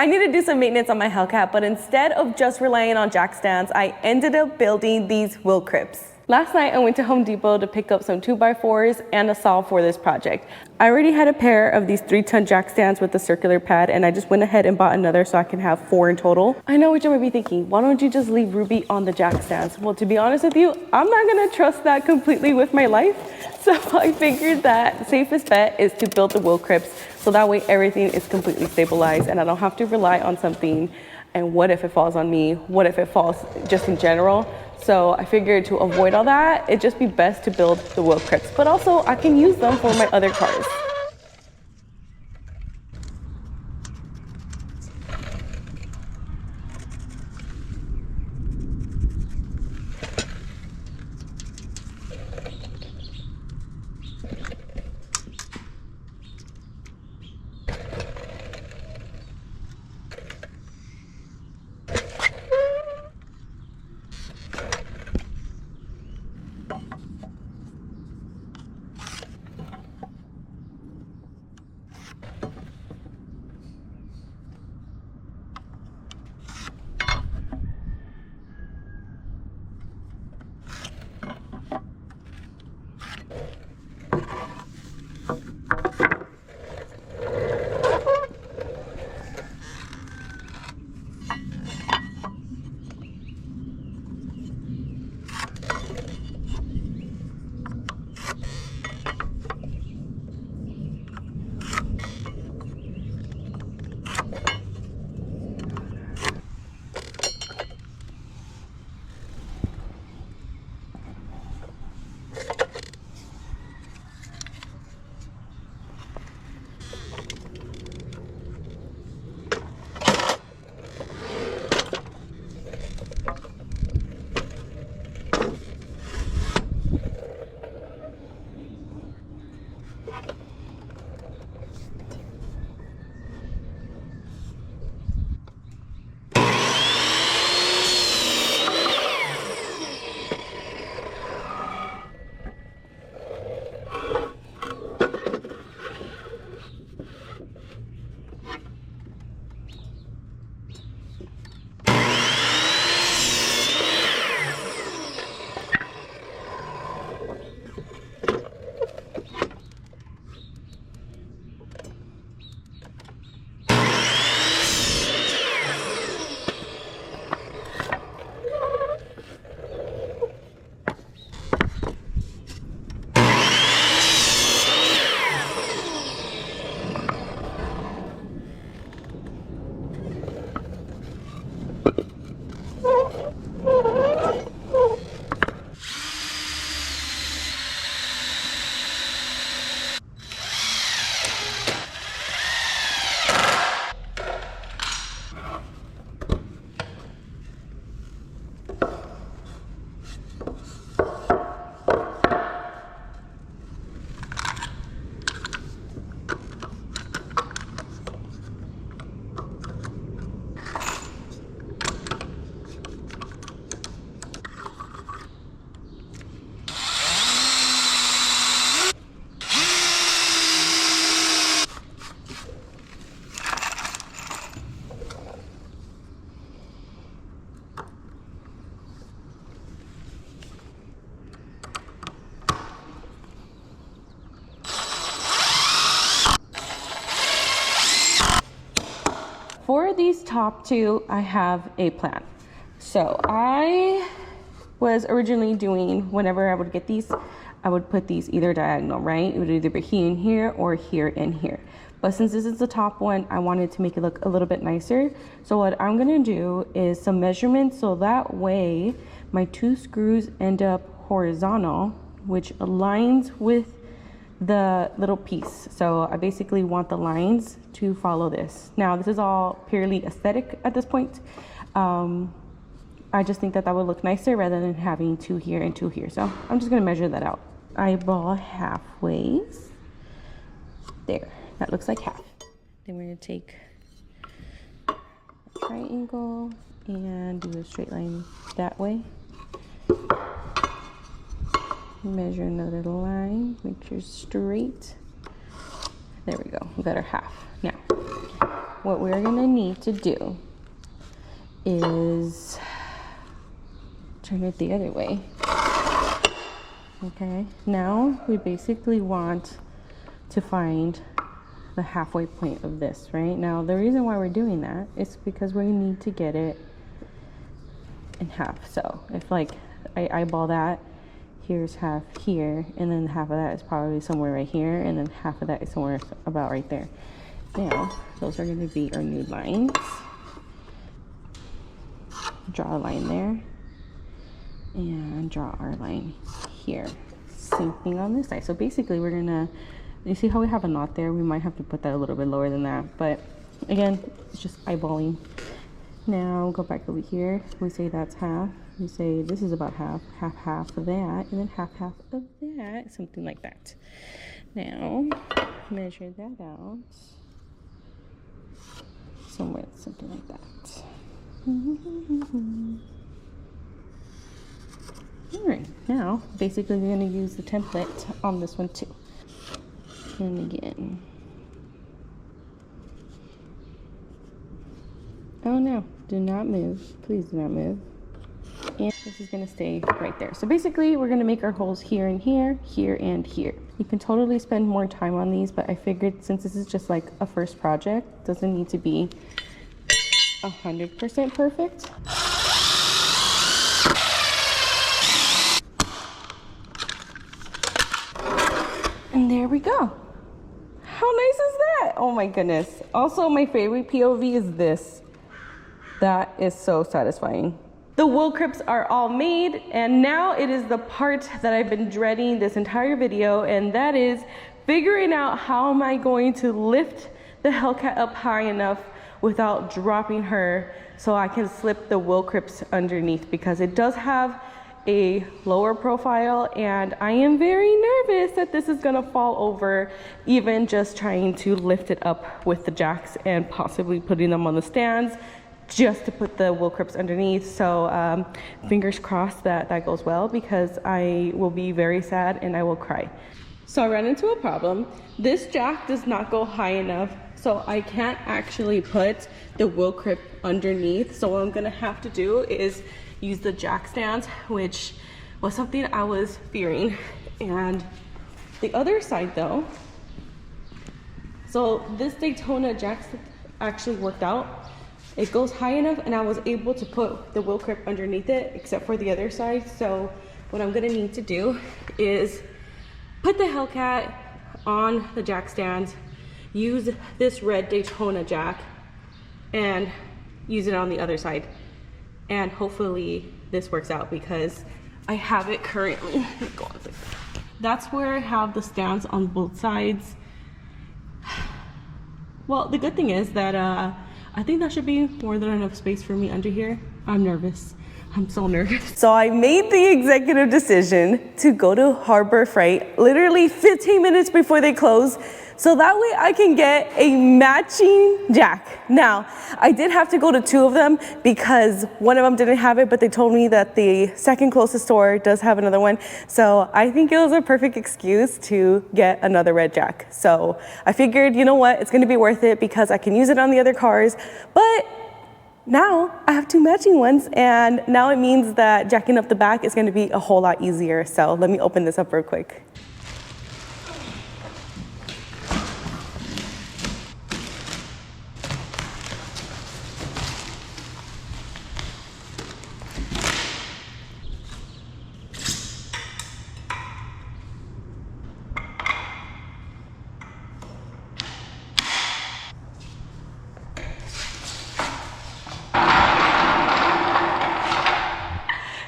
I need to do some maintenance on my hellcat, but instead of just relying on jack stands, I ended up building these wheel crips. Last night I went to Home Depot to pick up some 2x4s and a saw for this project. I already had a pair of these 3-ton jack stands with the circular pad, and I just went ahead and bought another so I can have 4 in total. I know what you might be thinking, why don't you just leave Ruby on the jack stands? Well, to be honest with you, I'm not gonna trust that completely with my life. So I figured that the safest bet is to build the wheel crips so that way everything is completely stabilized and I don't have to rely on something. And what if it falls on me? What if it falls just in general? So I figured to avoid all that, it'd just be best to build the wheel crips, but also I can use them for my other cars. For these top 2, I have a plan. So I was originally doing, whenever I would get these, I would put these either diagonal, right? It would either be here and here or here and here. But since this is the top one, I wanted to make it look a little bit nicer. So what I'm gonna do is some measurements so that way my 2 screws end up horizontal, which aligns with the little piece. So I basically want the lines to follow this. Now this is all purely aesthetic at this point. I just think that that would look nicer rather than having 2 here and 2 here. So I'm just gonna measure that out. Eyeball halfways. There, that looks like half. Then we're gonna take a triangle and do a straight line that way. Measure another line, make sure it's straight. There we go, we got our half. Now, what we're gonna need to do is turn it the other way. Okay, now we basically want to find the halfway point of this, right? Now, the reason why we're doing that is because we need to get it in half. So if like I eyeball that, here's half here, and then half of that is probably somewhere right here, and then half of that is somewhere about right there. Now, those are going to be our new lines. Draw a line there, and draw our line here. Same thing on this side. So basically we're gonna, you see how we have a knot there? We might have to put that a little bit lower than that, but again, it's just eyeballing. Now go back over here. We say that's half. We say this is about half of that, and then half of that, something like that. Now measure that out. Somewhere, something like that. All right, now basically we're going to use the template on this one too. And again, oh no, do not move, please do not move. And this is going to stay right there. So basically we're going to make our holes here and here, here and here. You can totally spend more time on these, but I figured since this is just like a first project, doesn't need to be 100% perfect. And there we go. How nice is that? Oh my goodness. Also, my favorite POV is this. That is so satisfying. The wool crypts are all made, and now it is the part that I've been dreading this entire video, and that is figuring out how am I going to lift the hellcat up high enough without dropping her so I can slip the wool crypts underneath, because it does have a lower profile and I am very nervous that this is gonna fall over, even just trying to lift it up with the jacks and possibly putting them on the stands just to put the wool crypts underneath. So fingers crossed that that goes well, because I will be very sad and I will cry. So I ran into a problem. This jack does not go high enough, so I can't actually put the wool crypt underneath. So what I'm gonna have to do is use the jack stands, which was something I was fearing. And the other side though, so this Daytona jack actually worked out. It goes high enough and I was able to put the wool crypt underneath it, except for the other side. So what I'm gonna need to do is put the hellcat on the jack stands, use this red Daytona jack, and use it on the other side. And hopefully this works out, because I have it currently. That's where I have the stands on both sides. Well, the good thing is that I think that should be more than enough space for me under here. I'm nervous. I'm so nervous. So I made the executive decision to go to Harbor Freight literally 15 minutes before they close, so that way I can get a matching jack. Now, I did have to go to 2 of them because one of them didn't have it, but they told me that the second closest store does have another one. So I think it was a perfect excuse to get another red jack. So I figured, you know what, it's gonna be worth it because I can use it on the other cars, but now I have 2 matching ones, and now it means that jacking up the back is gonna be a whole lot easier. So let me open this up real quick.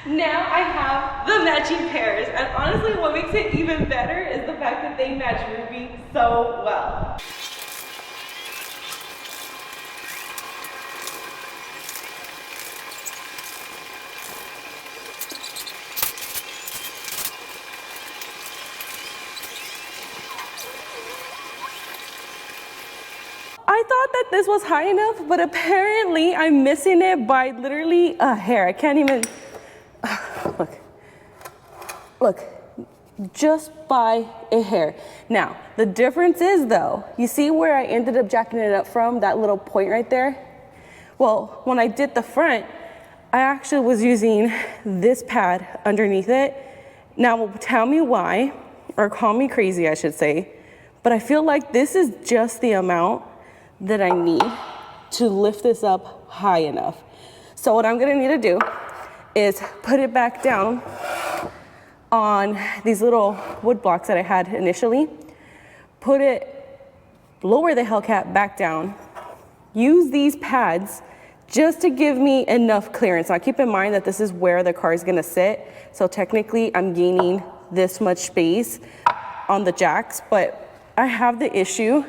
Now I have the matching pairs, and honestly what makes it even better is the fact that they match Ruby so well. I thought that this was high enough, but apparently I'm missing it by literally a hair. I can't even, look, just by a hair. Now, the difference is though, you see where I ended up jacking it up from, that little point right there? Well, when I did the front, I actually was using this pad underneath it. Now, tell me why, or call me crazy, I should say, but I feel like this is just the amount that I need to lift this up high enough. So what I'm gonna need to do is put it back down on these little wood blocks that I had initially, lower the hellcat back down, use these pads just to give me enough clearance. Now keep in mind that this is where the car is gonna sit, so technically I'm gaining this much space on the jacks, but I have the issue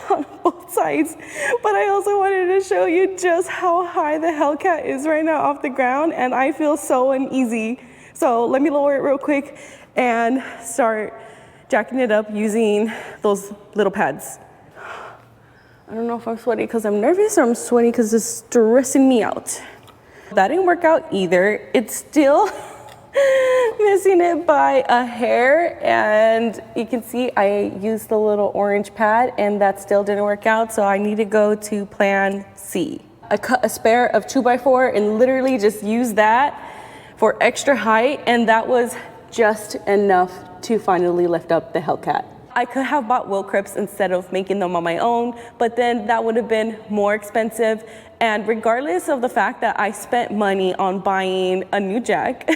on both sides. But I also wanted to show you just how high the hellcat is right now off the ground, and I feel so uneasy. So let me lower it real quick and start jacking it up using those little pads. I don't know if I'm sweaty because I'm nervous or I'm sweaty because it's stressing me out. That didn't work out either. It's still missing it by a hair, and you can see I used the little orange pad and that still didn't work out, so I need to go to plan C. I cut a spare of 2x4 and literally just used that for extra height, and that was just enough to finally lift up the hellcat. I could have bought wheel clips instead of making them on my own, but then that would have been more expensive, and regardless of the fact that I spent money on buying a new jack,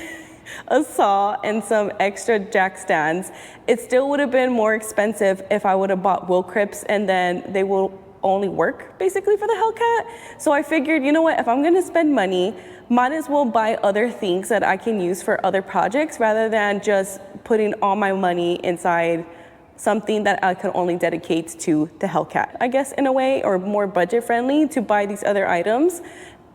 a saw, and some extra jack stands, it still would have been more expensive if I would have bought wheel clips, and then they will only work basically for the hellcat. So I figured, you know what, if I'm gonna spend money, might as well buy other things that I can use for other projects rather than just putting all my money inside something that I can only dedicate to the hellcat, I guess, in a way, or more budget friendly to buy these other items,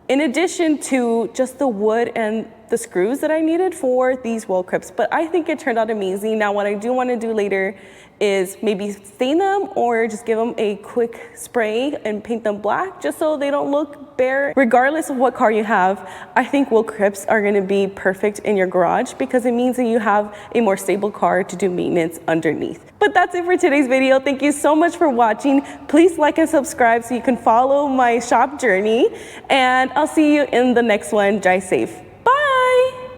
in addition to just the wood and the screws that I needed for these wheel clips. But I think it turned out amazing. Now, what I do want to do later is maybe stain them or just give them a quick spray and paint them black just so they don't look bare. Regardless of what car you have, I think wheel clips are going to be perfect in your garage because it means that you have a more stable car to do maintenance underneath. But that's it for today's video. Thank you so much for watching. Please like and subscribe so you can follow my shop journey, and I'll see you in the next one. Drive safe.